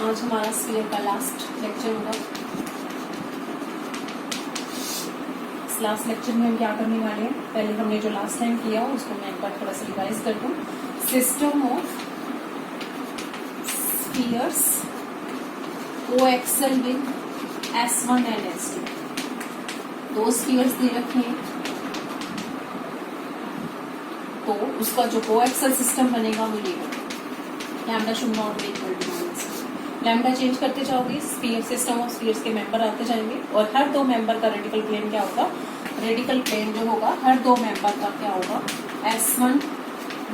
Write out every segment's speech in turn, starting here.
आज हमारा स्फीयर का लास्ट लेक्चर होगा। इस लास्ट लेक्चर में हम क्या करने वाले हैं, पहले हमने जो लास्ट टाइम किया उसको मैं एक बार थोड़ा सा रिवाइज कर दूं। System of spheres coaxial with S1 and S2, दो स्फीयर्स दे रखे हैं, तो उसका जो कोएक्सल सिस्टम बनेगा वो ये lambda should not be equal to minus. Lambda change करते जाओगे, स्फीयर सिस्टम ऑफ स्फीयर्स के मेंबर आते जाएंगे और हर दो मेंबर का रेडिकल प्लेन क्या होगा, रेडिकल प्लेन जो होगा हर दो मेंबर का क्या होगा, S1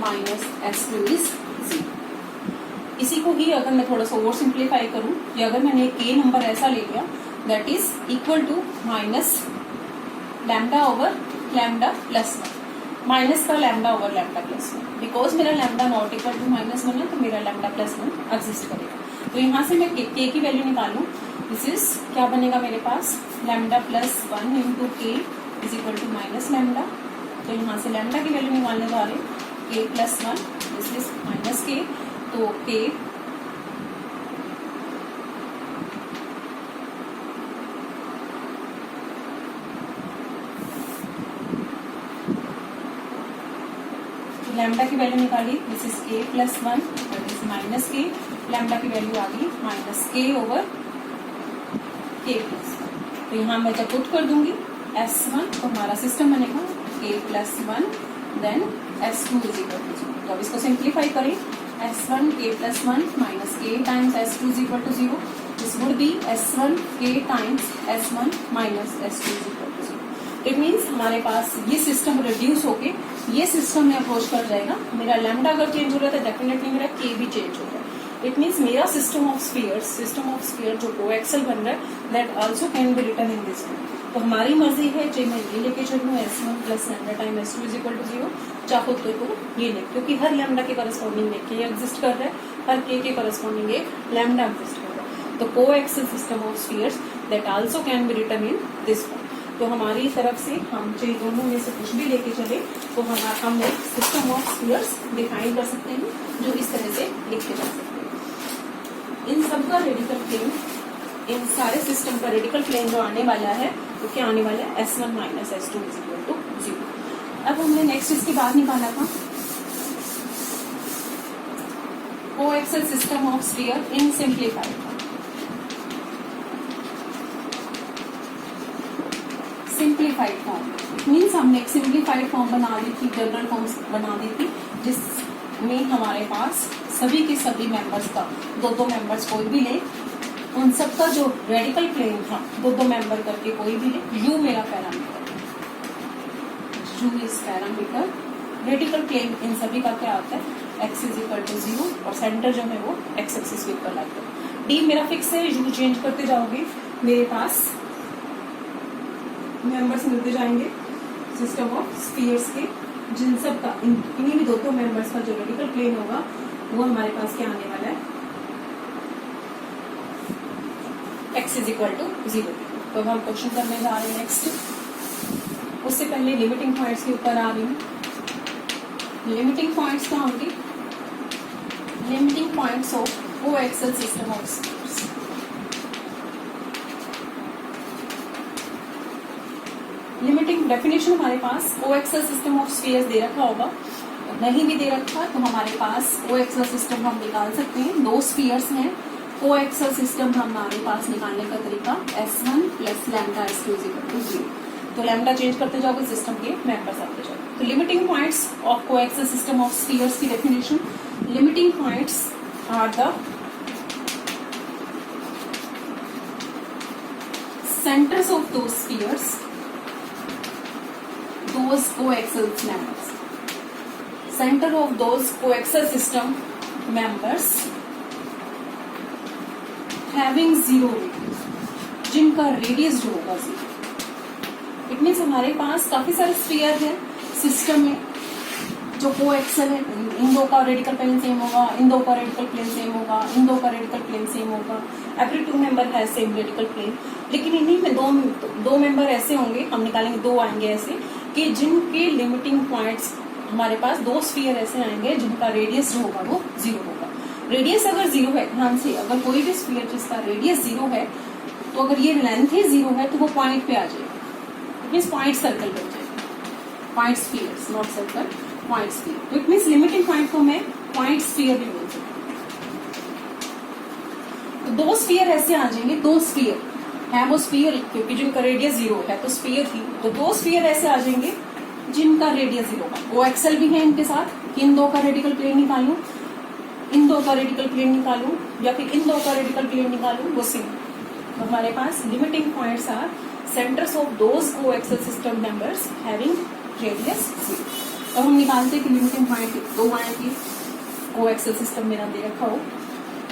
माइनस S2 इज 0। इसी को ही अगर मैं थोड़ा सा और सिंप्लीफाई करूं कि अगर मैंने एक k नंबर ऐसा ले लिया that is equal to minus lambda over lambda plus 1, minus का lambda over lambda plus 1, because मेरा lambda not equal to minus 1 है तो मेरा लैम्डा प्लस 1 एग्जिस्ट करेगा। तो यहाँ से मैं k की वैल्यू निकालूं, दिस इज क्या बनेगा मेरे पास, lambda plus 1 into k is equal to minus lambda. तो यहाँ से लैम्डा की वैल्यू निकालने जा रहे हैं k plus 1, this is minus k, तो k लैम्डा की वैल्यू निकाली, this is k plus 1, that is minus k, lambda की वैल्यू आ गई minus k over k plus 1। तो यहाँ मैं जब पुट कर दूंगी S1 तो हमारा सिस्टम बनेगा k plus 1 then S2 is equal to 0। तो अब इसको सिंप्लीफाई करें, S1 k plus 1 minus k times S2 is equal to 0, this would be S1 k times S1 minus S2 is equal to 0। It means हमारे पास ये system reduce होके ये system में अप्रोच कर जाएगा। मेरा लैम्डा अगर चेंज हो रहा है तो डेफिनेटली मेरा k भी चेंज हो रहा है। इट मीन्स मेरा सिस्टम ऑफ स्फीयर जो कोएक्सल बन रहा है that also can be written in this way. तो हमारी मर्जी है चाहे मैं ये लेके चलूँ S1 plus lambda time S2 is equal to 0, चाहो तो ये ले, क्योंकि हर लैम्डा के करस्पॉन्डिंग में k एग्जिस्ट कर रहा है, हर k के करस्पॉन्डिंग एक लैम्डा एग्जिस्ट कर रहा है। तो coaxial system of spheres that also can be written in this way. तो हमारी तरफ से हम चाहे दोनों में से कुछ भी लेके चले तो हम एक सिस्टम ऑफ स्फीयर्स डिफाइन कर सकते हैं जो इस तरह से लिखे जा सकते हैं। इन सब का रेडिकल प्लेन, इन सारे सिस्टम का रेडिकल प्लेन जो आने वाला है तो क्या आने वाला है, S1 minus S2 is equal to 0। अब हमने नेक्स्ट इसके बाद निकाला था coaxial system of sphere in simplified simplified form. Means हमने एक सिंप्लीफाइड फॉर्म बना दी थी, जनरल फॉर्म बना दी थी जिसमें हमारे पास सभी के सभी मेंबर्स का दो मेंबर्स कोई भी ले, उन सब का जो रेडिकल प्लेन था दो मेंबर करके कोई भी ले, u मेरा parameter, u is parameter, radical plane इन सभी का क्या आता है, x इज इक्वल टू 0 और सेंटर जो है वो x एक्सिस के ऊपर लाते हैं। d मेरा फिक्स है, u चेंज करते जाओगे मेरे पास मेंबर्स मिलते जाएंगे सिस्टम ऑफ स्फीयर्स के, जिन सब का इन्हीं भी दो मेंबर्स का जो रेडिकल प्लेन होगा वो हमारे पास क्या आने वाला है, x इज इक्वल टू 0। तो हम क्वेश्चन करने जा रहे हैं नेक्स्ट। उससे पहले लिमिटिंग पॉइंट्स के ऊपर आ रही हूँ। लिमिटिंग पॉइंट्स क्या होंगे, limiting points of coaxal system of spheres. Limiting definition हमारे पास कोएक्सल सिस्टम ऑफ स्फीयर्स दे रखा होगा, नहीं भी दे रखा तो हमारे पास कोएक्सल सिस्टम हम निकाल सकते हैं। दो स्फीयर्स हैं, कोएक्सल सिस्टम हमारे पास निकालने का तरीका S1 plus lambda S2 is equal to 0। तो लैम्डा चेंज करते जाओगे सिस्टम के मेंबर्स आते जाओगे। तो limiting points of coaxal system of spheres की definition, limiting points are the centres of दो spheres, those coaxial members, center of those coaxial system members having 0 radius, जिनका रेडियस जो होगा 0। इट मीन्स हमारे पास काफी सारे स्फीयर है सिस्टम में जो कोएक्सल है, इन दो का रेडिकल प्लेन सेम होगा, इन दो का रेडिकल प्लेन सेम होगा, इन दो का रेडिकल प्लेन सेम होगा, एवरी टू मेंबर है सेम रेडिकल प्लेन। लेकिन इन्हीं में दो मेंबर ऐसे होंगे, हम निकालेंगे दो आएंगे ऐसे कि जिनके लिमिटिंग पॉइंट्स हमारे पास दो स्फीयर ऐसे आएंगे जिनका रेडियस जो होगा वो 0 होगा। रेडियस अगर 0 है, ध्यान से, अगर कोई भी स्फीयर जिसका रेडियस 0 है, तो अगर ये लेंथ ही 0 है तो वो पॉइंट पे आ जाएगा। इट मीन्स पॉइंट सर्कल बन जाएगा, point sphere, not circle, point sphere. तो इट मीन्स लिमिटिंग पॉइंट को मैं पॉइंट स्फीयर भी बोल सकती हूँ। तो दो स्फीयर ऐसे आ जाएंगे, दो स्फीयर है, वो स्फीयर क्योंकि जिनका रेडियस 0 है तो स्फीयर थी, तो दो स्फीयर ऐसे आ जाएंगे जिनका रेडियस 0 है। वो एक्सेल भी है इनके साथ, इन दो का रेडिकल प्लेन निकालूं, इन दो का रेडिकल प्लेन निकालूं, या फिर इन दो का रेडिकल प्लेन निकालूं, वो सेम। तो हमारे पास limiting points are centres of those coaxial system members having radius 0। अब हम निकालते हैं कि लिमिटिंग पॉइंट दो आएंगे, कोएक्सियल सिस्टम मेरा दे रखा हो,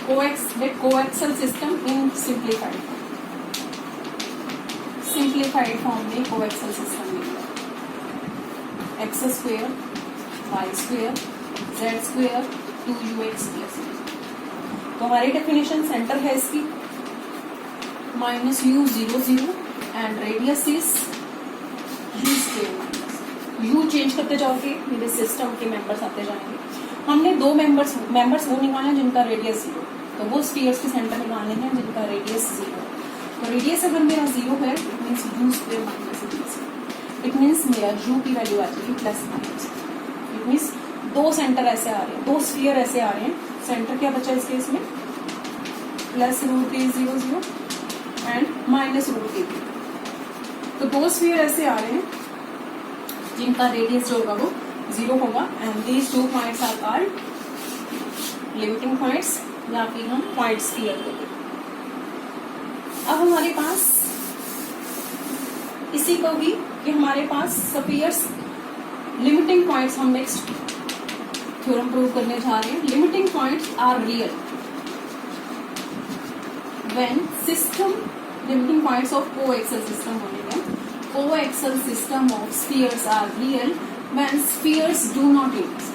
coaxial system in simplified form में कोएक्सियल सिस्टम मिलेगा, x square y square z square 2ux plus. तो हमारी डेफिनेशन, सेंटर है इसकी -u 0 0 and radius is u square. u change करते जाओगे मेरे सिस्टम के मेंबर्स आते जाएंगे। हमने दो मेंबर्स वो निकाले जिनका रेडियस 0, तो वो स्फीयर्स के सेंटर निकालने हैं जिनका रेडियस 0। तो रेडियस अगर मेरा 0 है, it means u square minus it means मेरा u की वैल्यू आ जाएगी प्लस माइनस। इट मीन्स दो सेंटर ऐसे आ रहे हैं, दो स्फीयर ऐसे आ रहे हैं। सेंटर क्या बचा इस केस में, +√3 0 0 एंड -√3। तो दो स्फीयर ऐसे आ रहे हैं जिनका रेडियस जो होगा वो 0 होगा, and these 2 points are called limiting points, या फिर हम पॉइंट स्फीयर बोलते हैं। अब हमारे पास इसी को भी कि हमारे पास स्फीयर्स लिमिटिंग पॉइंट्स, हम नेक्स्ट थ्योरम प्रूव करने जा रहे हैं। Limiting points are real when system, limiting points of coaxial system बोलेंगे, coaxial system of spheres are real when spheres do not intersect.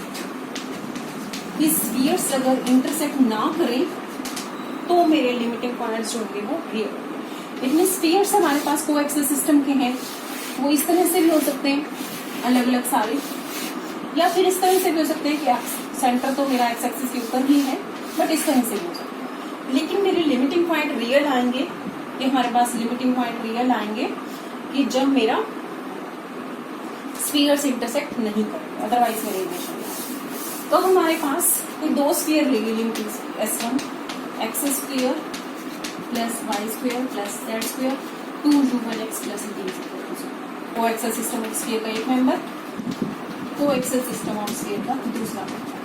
इस स्फीयर्स अगर इंटरसेक्ट ना करें तो मेरे लिमिटिंग पॉइंट्स जो होंगे वो रियल होंगे। इतने स्फीयर्स हमारे पास कोएक्सियल सिस्टम के हैं, वो इस तरह से भी हो सकते हैं अलग अलग सारे, या फिर इस तरह से भी हो सकते हैं कि सेंटर तो मेरा एक्स एक्सिस के ऊपर ही है, बट इस तरह से भी हो सकते हैं। लेकिन मेरे लिमिटिंग पॉइंट रियल आएंगे, कि हमारे पास लिमिटिंग पॉइंट रियल आएंगे कि जब मेरा स्फीयर्स इंटरसेक्ट नहीं करेंगे, अदरवाइज मेरे इक्वेशन में। तो हमारे पास कोई दो स्फीयर लेगी limiting S1 x square plus y square plus z square 2u1x plus d। Coaxial system of sphere का एक member, coaxial system of sphere का दूसरा मेंबर।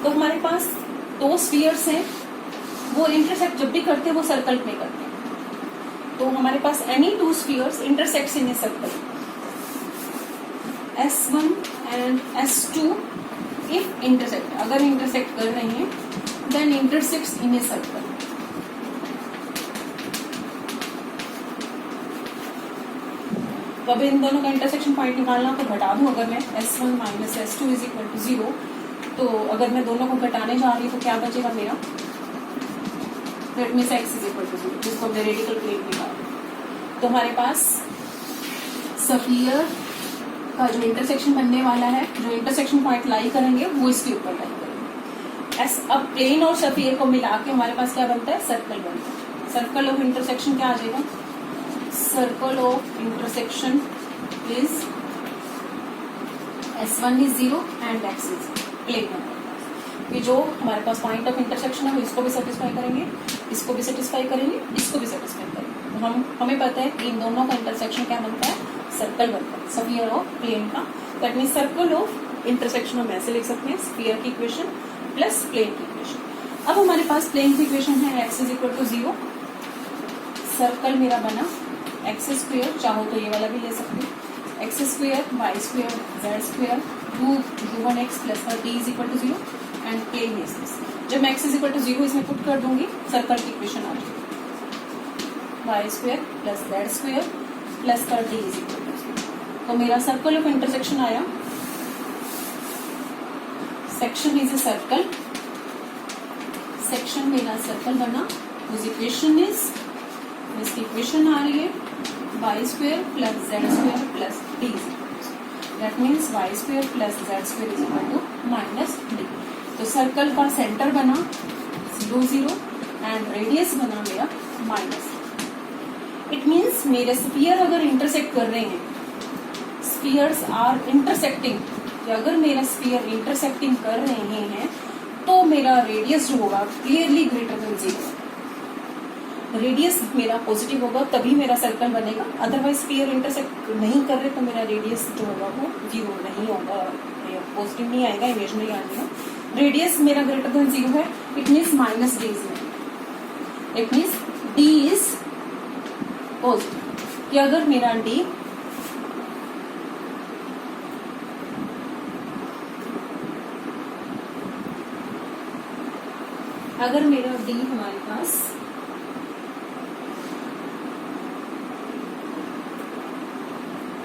तो हमारे पास दो स्फीयर्स हैं, वो इंटरसेक्ट जब भी करते हैं वो सर्कल में करते हैं। तो हमारे पास any two spheres intersects in a circle, S1 and S2 if intersect, अगर इंटरसेक्ट कर रहे हैं then intersects in a circle. तो अब इन दोनों का इंटरसेक्शन पॉइंट निकालना, तो घटा दूं अगर मैं S1 minus S2 is equal to 0, तो अगर मैं दोनों को घटाने जा रही हूँ तो क्या बचेगा मेरा, that means x is equal to 0, जिसको हमने रेडिकल प्लेन निकाला। तो हमारे पास स्फीयर का जो इंटरसेक्शन बनने वाला है, जो इंटरसेक्शन पॉइंट लाई करेंगे वो इसके ऊपर लाई करेंगे। अब प्लेन और स्फीयर को मिला के हमारे पास क्या बनता है, सर्कल बनता है। सर्कल ऑफ इंटरसेक्शन क्या आ जाएगा, circle of intersection is S1 is 0 and x is plane number. कि जो हमारे पास पॉइंट ऑफ इंटरसेक्शन है वो इसको भी सेटिस्फाई करेंगे, इसको भी सेटिस्फाई करेंगे, इसको भी सेटिस्फाई करेंगे। तो हमें पता है कि इन दोनों का इंटरसेक्शन क्या बनता है, सर्कल बनता है, स्फीयर ऑफ प्लेन का। That means circle of intersection हम ऐसे लिख सकते हैं, स्फीयर की इक्वेशन प्लस प्लेन की इक्वेशन। अब हमारे पास प्लेन की इक्वेशन है x is equal to 0, circle मेरा बना एक्स स्क्वायर, चाहो तो ये वाला भी ले सकते हो, x square y square z square 2u1x plus d is equal to 0 and plane is this. जब मैं x इज इक्वल टू 0 इसमें पुट कर दूंगी, सर्कल की इक्वेशन आ जाएगी y square plus z square plus d is equal to 0। तो मेरा सर्कल ऑफ इंटरसेक्शन आया, section is a circle, section मेरा सर्कल बना, उस इक्वेशन इज, इसकी इक्वेशन आ रही है y square plus z square plus d। That means y square plus z square is equal to minus d. तो circle का सेंटर बना 0 0 एंड रेडियस बना मेरा माइनस। इट मीन्स मेरे स्फीयर अगर इंटरसेक्ट कर रहे हैं, स्फीयर्स आर इंटरसेक्टिंग, अगर मेरा स्फीयर इंटरसेक्टिंग कर रहे हैं तो मेरा रेडियस जो होगा क्लियरली ग्रेटर देन 0। रेडियस मेरा पॉजिटिव होगा तभी मेरा सर्कल बनेगा, अदरवाइज स्फीयर इंटरसेक्ट नहीं कर रहे तो मेरा रेडियस जो होगा वो 0 नहीं होगा, पॉजिटिव नहीं आएगा, इमेजिनरी आएगा। रेडियस मेरा ग्रेटर देन 0 है, it means minus D is, it means D is positive. कि अगर मेरा डी हमारे पास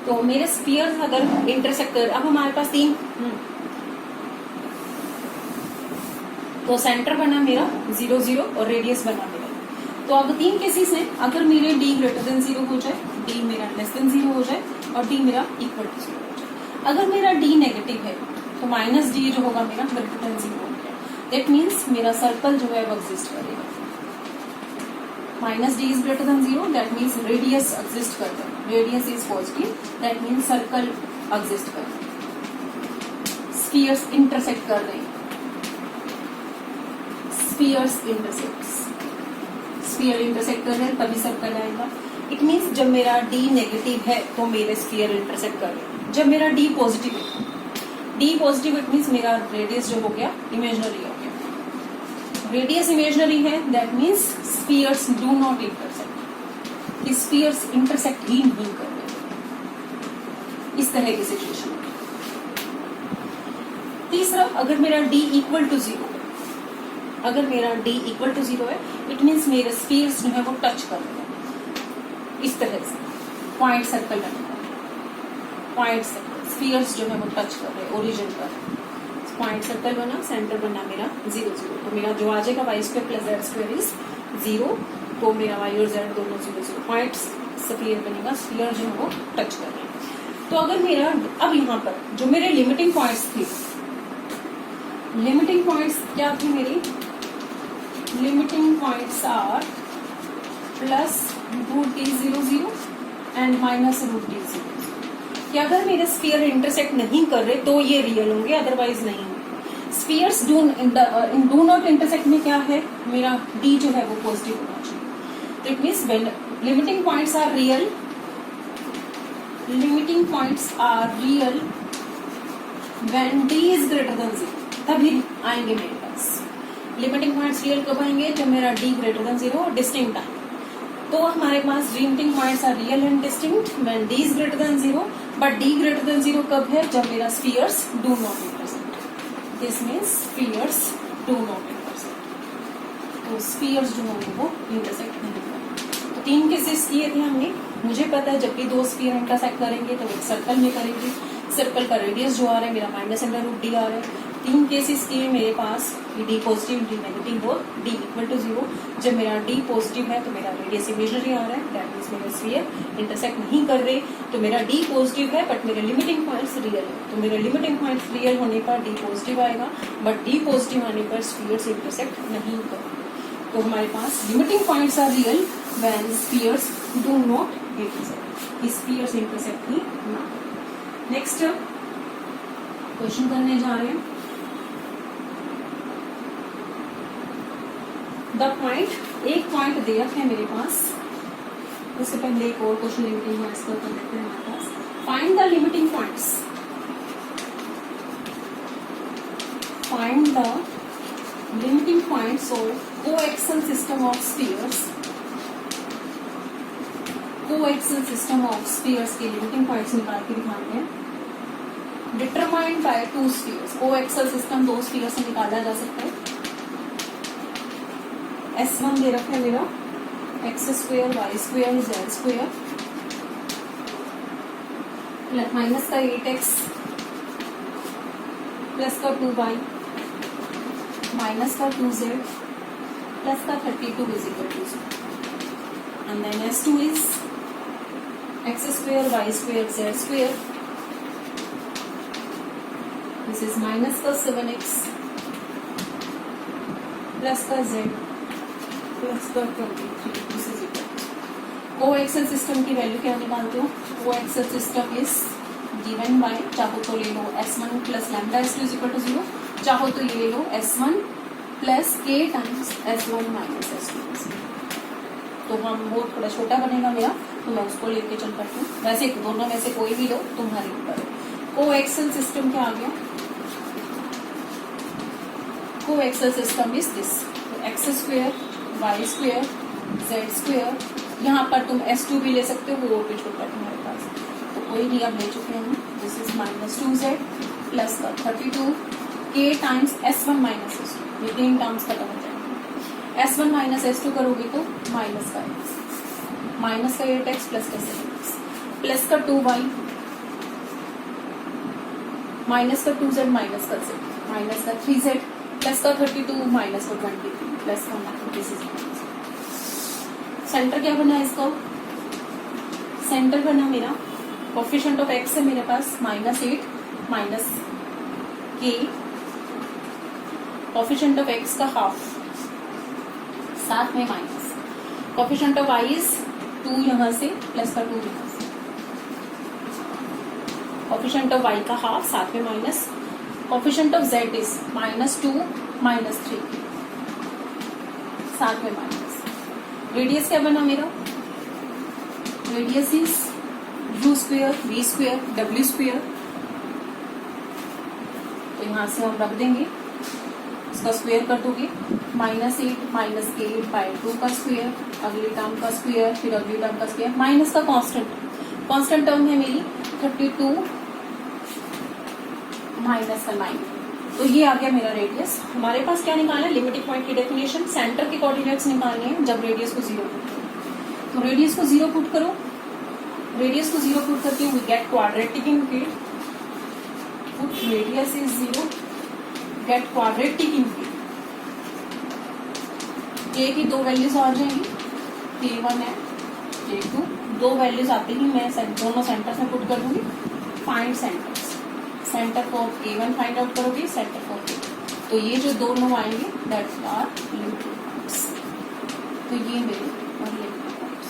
तो मेरे स्फीयर्स अगर इंटरसेक्ट कर, अब हमारे पास 3 तो सेंटर बना मेरा 0 0 और रेडियस बना मेरा। तो अब 3 केसेस हैं, अगर मेरे d ग्रेटर देन 0 हो जाए, d मेरा लेस देन 0 हो जाए और d मेरा इक्वल टू 0 हो जाए। अगर मेरा d नेगेटिव है तो माइनस d जो होगा मेरा ग्रेटर देन 0 हो गया। दैट मीन्स मेरा सर्कल जो है वो एग्जिस्ट करेगा। Minus d is greater than 0, that means radius exist करता है, radius is positive, that means circle exist करता है। स्फीयर्स इंटरसेक्ट कर रहे हैं, स्फीयर्स स्फीयर इंटरसेक्ट कर रहे हैं तभी सर्कल आएगा। इट मीन्स जब मेरा d नेगेटिव है तो मेरे स्फीयर इंटरसेक्ट कर रहे हैं, जब मेरा d पॉजिटिव है, d पॉजिटिव इट मीन्स मेरा रेडियस जो हो गया इमेजिनरी हो गया। रेडियस इमेजिनरी है that means spheres do not intersect, spheres intersect ही नहीं कर रहे। इस तरह की सिचुएशन। तीसरा, अगर मेरा d इक्वल टू 0, अगर मेरा d इक्वल टू 0 है इट मीन्स मेरे स्फीयर्स जो है वो टच कर रहे हैं। इस तरह से पॉइंट सर्कल बनेगा, पॉइंट सर्कल स्फीयर्स जो है वो टच कर रहे हैं ओरिजिन पर। पॉइंट सर्कल बना, सेंटर बना मेरा 0 0, तो मेरा जो आ जाएगा y square plus z square is 0, तो मेरा वाई और जेड दोनों 0 0 पॉइंट स्फीयर बनेगा, स्फीयर जो है वो टच कर रहे हैं। तो अगर मेरा अब यहाँ पर जो मेरे लिमिटिंग पॉइंट्स थे, लिमिटिंग पॉइंट्स क्या थी मेरी, limiting points are plus root t 0 0 and minus root t 0 0। कि अगर मेरे स्फीयर इंटरसेक्ट नहीं कर रहे तो ये रियल होंगे, अदरवाइज नहीं होंगे। स्फीयर्स डू नॉट इंटरसेक्ट में क्या है, मेरा डी जो है वो पॉजिटिव होना चाहिए। तो it means when limiting points are real, limiting points are real when d is greater than 0, तभी आएंगे मेरे पास। लिमिटिंग पॉइंट्स रियल कब आएंगे, जब मेरा d ग्रेटर देन 0 डिस्टिंक्ट आए। तो हमारे पास limiting points are real and distinct when d is greater than 0, but d greater than 0 कब है, जब मेरा spheres do not intersect. This means spheres do not intersect, तो स्फीयर्स जो होंगे वो इंटरसेक्ट नहीं करेंगे। तो 3 केसेस किए थे हमने। मुझे पता है जब भी 2 स्फीयर इंटरसेक्ट करेंगे तो एक सर्कल में करेंगे, सर्कल का रेडियस जो आ रहा है मेरा माइनस अंडर रूट डी आ रहा है। 3 केसेस किए मेरे पास, डी पॉजिटिव डी नेगेटिव और डी इक्वल टू 0। जब मेरा डी पॉजिटिव है तो मेरा रेडियस इमेजिनरी आ रहा है, दैट मीन्स मेरे स्फीयर इंटरसेक्ट नहीं कर रहे। तो मेरा डी पॉजिटिव है बट मेरे लिमिटिंग पॉइंट्स रियल है, तो मेरे लिमिटिंग पॉइंट्स रियल होने पर डी पॉजिटिव आएगा, बट डी पॉजिटिव आने पर स्फीयर्स इंटरसेक्ट नहीं करेंगे। तो हमारे पास limiting points are real when spheres do not intersect, spheres intersect ही ना। नेक्स्ट क्वेश्चन करने जा रहे हैं। द पॉइंट, एक पॉइंट दे रखा है मेरे पास, उससे पहले एक और क्वेश्चन लिमिटिंग पॉइंट्स का कर लेते हैं हमारे पास। Find the limiting points, find the limiting points of coaxial system of spheres, coaxial system of spheres के लिमिटिंग पॉइंट्स निकाल के दिखाते हैं। Determined by 2 spheres, coaxial system 2 sphere से निकाला जा सकता है। S1 दे रखा है मेरा x square y square z square minus का 8x प्लस का 2y माइनस का 2z प्लस का 32 is equal to 0। And then S2 is x square y square z square this is minus का 7x प्लस का z plus का 23, this is equal. Coaxial system की value क्या निकालते हो? Coaxial system is given by, चाहो तो ले लो S1 plus lambda S2 is equal to 0, चाहो तो ये ले लो S1 plus k times S1 minus S2। तो हम वो थोड़ा छोटा बनेगा मेरा, तो मैं उसको लेके चल करती हूँ। वैसे दोनों में से कोई भी लो, तुम्हारे ऊपर है। कोएक्सियल सिस्टम क्या आ गया? Coaxial system is this, x square y square z square. यहाँ पर तुम S2 भी ले सकते हो, वो भी छोटा तुम्हारे पास, तो कोई नहीं, अब ले चुके हैं। This is minus 2z plus का 32 k times S1 minus S2, ये तीन टर्म्स खत्म हो जाएंगे। S1 माइनस S2 करोगे तो माइनस का 8x प्लस का 7x प्लस का 2y माइनस का 2z माइनस का z माइनस का 3z प्लस का 32 माइनस का 23 प्लस का 9। सेंटर क्या बना इसका? सेंटर बना मेरा, कोफिशिएंट ऑफ x है मेरे पास -8 minus k, coefficient of x का हाफ, साथ में minus, coefficient of y is 2 यहाँ से प्लस का 2 यहाँ से, कोफिशिएंट ऑफ y का हाफ साथ में minus, coefficient of z is -2 -3 साथ में माइनस। रेडियस क्या बना मेरा? Radius is u square v square w square, तो यहां से हम रख देंगे, इसका स्क्वेयर कर दोगे, -8 माइनस k बाय 2 का स्क्वेयर, अगली टर्म का स्क्वेयर, फिर अगली टर्म का स्क्वेयर, माइनस का कांस्टेंट टर्म है मेरी 32 माइनस का 9। तो ये आ गया मेरा रेडियस। हमारे पास क्या निकालना है? लिमिटिंग पॉइंट की डेफिनेशन, सेंटर के कोऑर्डिनेट्स निकालने हैं जब रेडियस को 0 पुट करो। तो रेडियस को 0 पुट करो, रेडियस को 0 पुट करके we get quadratic in k, put radius is 0, get quadratic in k की 2 वैल्यूज आ जाएंगी, k1 है k2, 2 वैल्यूज आते ही मैं दोनों सेंटर में पुट कर दूंगी। Find centres, centre for k1 find out करोगे, सेंटर फॉर k2, तो ये जो दोनों आएंगे दैट आर लिमिटिंग पॉइंट्स। तो ये मेरे लिमिटिंग पॉइंट्स।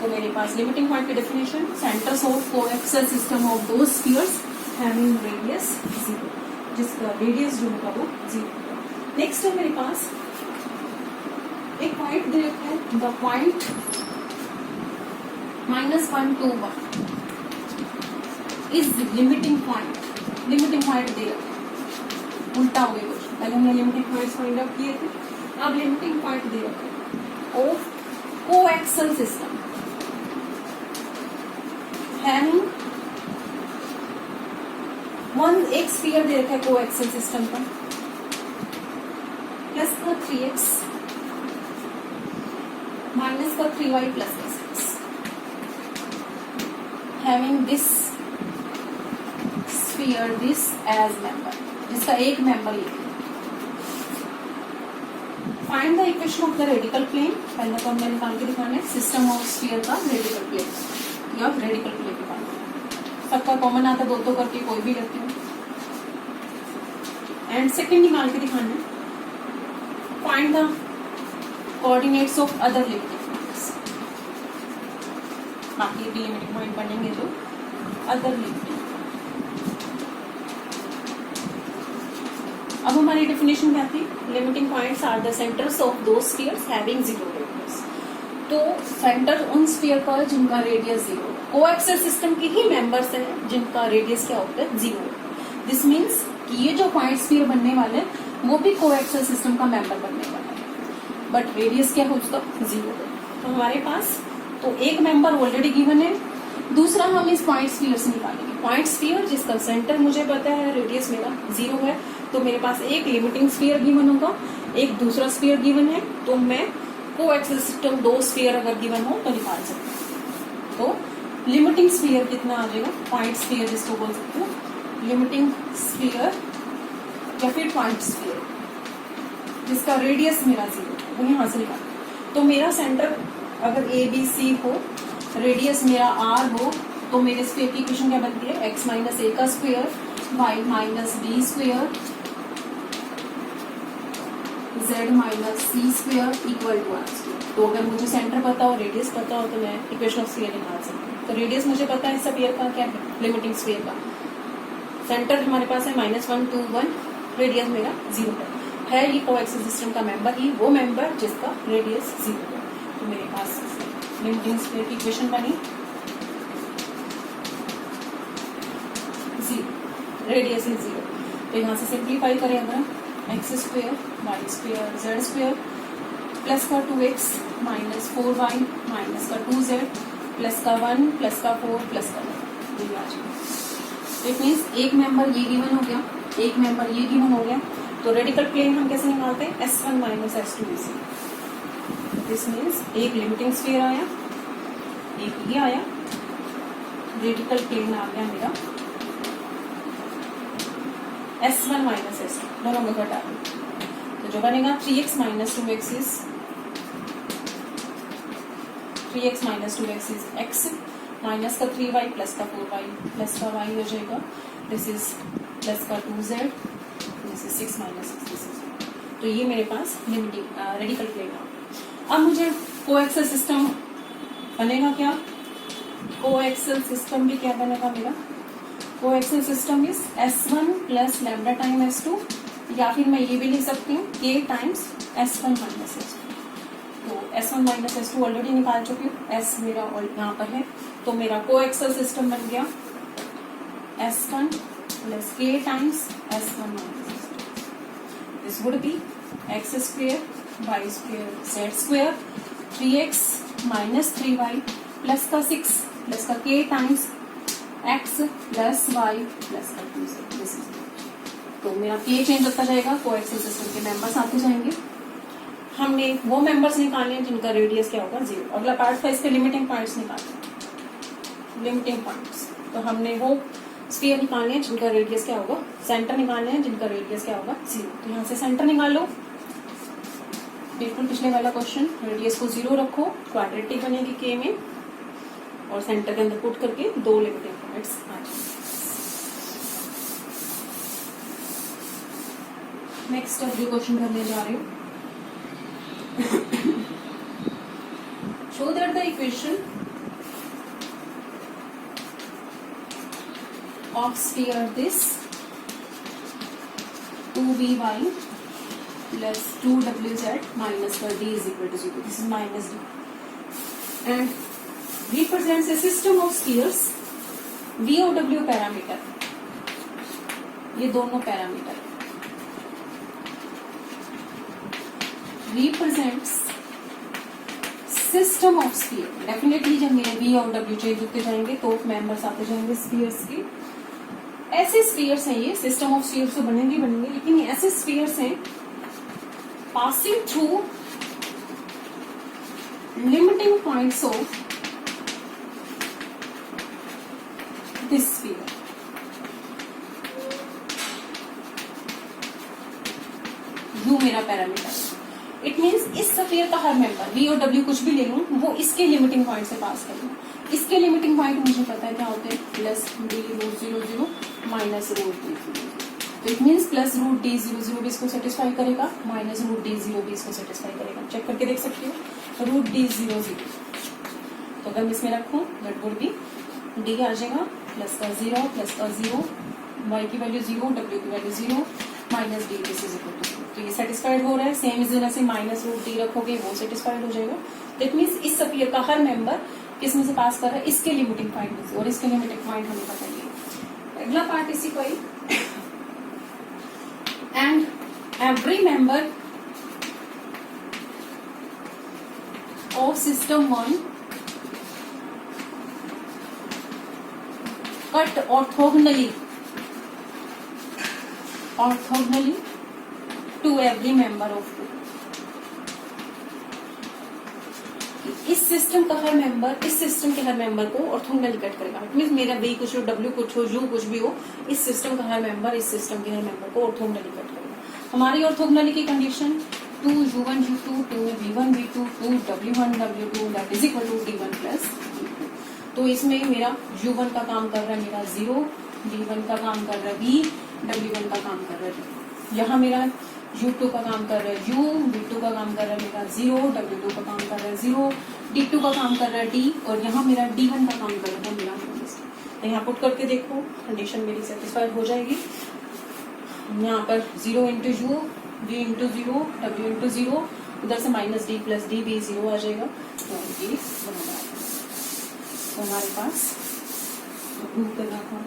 तो मेरे पास लिमिटिंग पॉइंट की definition, centres of coaxial system of दो स्फीयर्स हैविंग रेडियस 0, जिसका रेडियस जो होगा वो 0। नेक्स्ट है मेरे पास एक पॉइंट दे रखा है, the point -1 to 1 is limiting point. Limiting point दे रखा है, उल्टा हो गया कुछ, पहले हमने लिमिटिंग पॉइंट्स फाइंड आउट किए थे, अब लिमिटिंग पॉइंट दे रखा है ऑफ कोएक्सियल सिस्टम हैविंग एक स्फीयर दे रखा है कोएक्सियल सिस्टम का, प्लस का 3x माइनस का 3y प्लस का 6, having this sphere this as member, जिसका एक मेंबर ये। Find the equation of the radical plane, पहले तो हमने निकाल के दिखाना है सिस्टम ऑफ स्फीयर का रेडिकल प्लेन या रेडिकल प्लेन निकालना, सबका कॉमन आता दो करके कोई भी करती हूँ। एंड सेकेंड निकाल के दिखाना है, find the coordinates of other limiting points, बाकी भी लिमिटिंग पॉइंट बनेंगे जो अदर लिमिटिंग। अब हमारी डेफिनेशन क्या थी? Limiting points are the centres of दो स्फीयर्स हैविंग 0 रेडियस। तो सेंटर उन स्फीयर का जिनका रेडियस 0, कोएक्सियल सिस्टम के ही मेंबर्स हैं जिनका रेडियस क्या होता है 0। दिस मीन्स कि ये जो पॉइंट स्फीयर बनने वाले हैं वो भी कोएक्सियल सिस्टम का मेंबर बनने वाला है, बट रेडियस क्या है उसका 0 है। तो हमारे पास तो एक मेंबर ऑलरेडी गिवन है, दूसरा हम इस पॉइंट स्फीयर से निकालेंगे। पॉइंट स्फीयर जिसका सेंटर मुझे पता है, रेडियस मेरा 0 है, तो मेरे पास एक लिमिटिंग स्फीयर गिवन होगा, एक दूसरा स्फीयर गिवन है, तो मैं कोएक्सियल सिस्टम दो स्फीयर अगर गिवन हो तो निकाल सकते हो। तो लिमिटिंग स्फीयर कितना आ जाएगा? पॉइंट स्फीयर जिसको बोल सकते हो, लिमिटिंग स्फीयर या फिर पॉइंट स्फीयर जिसका रेडियस मेरा 0, वो यहाँ से निकाल। तो मेरा सेंटर अगर ABC हो, रेडियस मेरा R हो, तो मेरे स्फीयर की इक्वेशन क्या बनती है? x - a का square y minus d square z minus c square equal to r square. तो अगर मुझे सेंटर पता हो, रेडियस पता हो, तो मैं इक्वेशन ऑफ स्फीयर निकाल सकती हूँ। तो रेडियस मुझे पता है स्फीयर का क्या है, लिमिटिंग स्फीयर का। सेंटर हमारे पास है -1 2 1, रेडियस मेरा 0 है। ये कोएक्सियल सिस्टम का मेंबर ही वो मेंबर जिसका रेडियस 0 है। तो मेरे पास लिमिटिंग स्फीयर की इक्वेशन बनी 0, रेडियस इज 0। तो यहाँ से सिंप्लीफाई करें अगर x square y square z square plus का 2x माइनस 4y माइनस का 2z प्लस का 1 प्लस का 4 प्लस का 1, ये आ जाएगा। इट मीन्स एक मेंबर ये गिवन हो गया, एक मेंबर ये गिवन हो गया। तो रेडिकल प्लेन हम कैसे निकालते हैं, S1 minus S2 is. This means एक लिमिटिंग स्फीयर आया, एक ये आया, रेडिकल प्लेन आ गया मेरा S1 माइनस S2, दोनों में घटा दो। तो जो बनेगा 3x minus 2x is 3x minus 2x is x minus का 3y प्लस का 4y प्लस का y हो जाएगा। दिस इज प्लस का 2z, this is 6 minus 6, this is. तो ये मेरे पास लिमिटिंग रेडिकल प्लेन है। अब मुझे कोएक्सियल सिस्टम बनेगा क्या, कोएक्सियल सिस्टम भी क्या बनेगा मेरा, coaxial system is S1 plus lambda time S2, या फिर मैं ये भी लिख सकती हूँ K times S1 minus S2। तो S1 माइनस S2 ऑलरेडी निकाल चुकी हूँ, S मेरा यहाँ पर है। तो मेरा कोएक्सियल सिस्टम बन गया S1 plus K times S1 minus S2। This would be x square y square z square 3x minus 3y plus का 6 प्लस का K times x plus y plus का 2z। This is. तो मेरा K change होता जाएगा, coaxial system के members आते जाएंगे। हमने वो मेंबर्स निकाले हैं जिनका रेडियस क्या होगा 0। अगला पार्ट था इसके लिमिटिंग पॉइंट्स निकालने, लिमिटिंग पॉइंट्स। तो हमने वो स्फीयर निकालने हैं जिनका रेडियस क्या होगा, सेंटर निकालने हैं जिनका रेडियस क्या होगा 0। तो यहाँ से सेंटर निकालो, बिल्कुल पिछले वाला क्वेश्चन, रेडियस को 0 रखो, क्वाड्रेटिक बनेगी K में, और सेंटर के अंदर पुट करके 2 लिमिटिंग पॉइंट्स आ जाएंगे। नेक्स्ट अगले क्वेश्चन करने जा रही हूँ। Show that the equation of sphere this 2by plus 2wz minus d is equal to 0. This is minus d and represents a system of spheres v और w parameter, ये दोनों parameter represents system of sphere. Definitely जब मेरे v और w change होते जाएंगे तो members आते जाएंगे स्फीयर्स के। ऐसे स्फीयर्स हैं, ये सिस्टम ऑफ स्फीयर्स तो बनेंगे, लेकिन ये ऐसे स्फीयर्स हैं passing through limiting points of this sphere. u मेरा पैरामीटर। इट मीन्स इस स्फीयर का हर मेंबर v और w कुछ भी ले लूं, वो इसके लिमिटिंग पॉइंट से पास करूं। इसके लिमिटिंग पॉइंट मुझे पता है क्या होते हैं, plus d root 0 0 minus root d 0। तो it means plus root d 0 0 भी इसको सेटिस्फाई करेगा, माइनस रूट d 0 भी इसको सेटिस्फाई करेगा। चेक करके देख सकते हो, रूट d 0 0। तो अगर मैं इसमें रखूं दैट वुड बी d आ जाएगा प्लस का 0 y की वैल्यू 0 w की value 0 minus d this is equal to 0। तो ये सेटिस्फाइड हो रहा है। सेम इस तरह से माइनस रूट डी रखोगे वो सेटिस्फाइड हो जाएगा। दैट मीन्स इस स्फीयर का हर मेंबर किस में से पास कर रहा है, इसके लिमिटिंग पॉइंट में से, और इसके लिमिटिंग पॉइंट हमें बताइए। अगला पार्ट इसी को ही, and every member of system 1 cut orthogonally to every member of 2। इस सिस्टम का हर मेंबर इस सिस्टम के हर मेंबर को ऑर्थोगोनली कट करेगा। इट मींस मेरा v कुछ हो, w कुछ हो, u कुछ भी हो, इस सिस्टम का हर मेंबर इस सिस्टम के हर मेंबर को ऑर्थोगोनली कट करेगा। हमारी ऑर्थोगोनली की condition 2u1 u2 2v1 v2 2w1 w2 that is equal to d1 plus d2। तो इसमें मेरा u1 का काम कर रहा है मेरा 0, D1 का काम कर रहा है B, W1 का काम कर रहा है। यहाँ मेरा U2 का काम कर रहा है U, B2 का काम कर रहा है मेरा 0, W2 का काम कर रहा है 0, D2 का काम कर रहा है D, और यहाँ मेरा D1 का काम कर रहा है मेरा माइनस। तो यहाँ पुट करके देखो, कंडीशन मेरी सेटिस्फाइड हो जाएगी। यहाँ पर 0 into you, D into 0, W into 0, उधर से माइनस D प्लस D भी 0 आ जाएगा। तो ये बना, तो हमारे पास प्रूव करना था।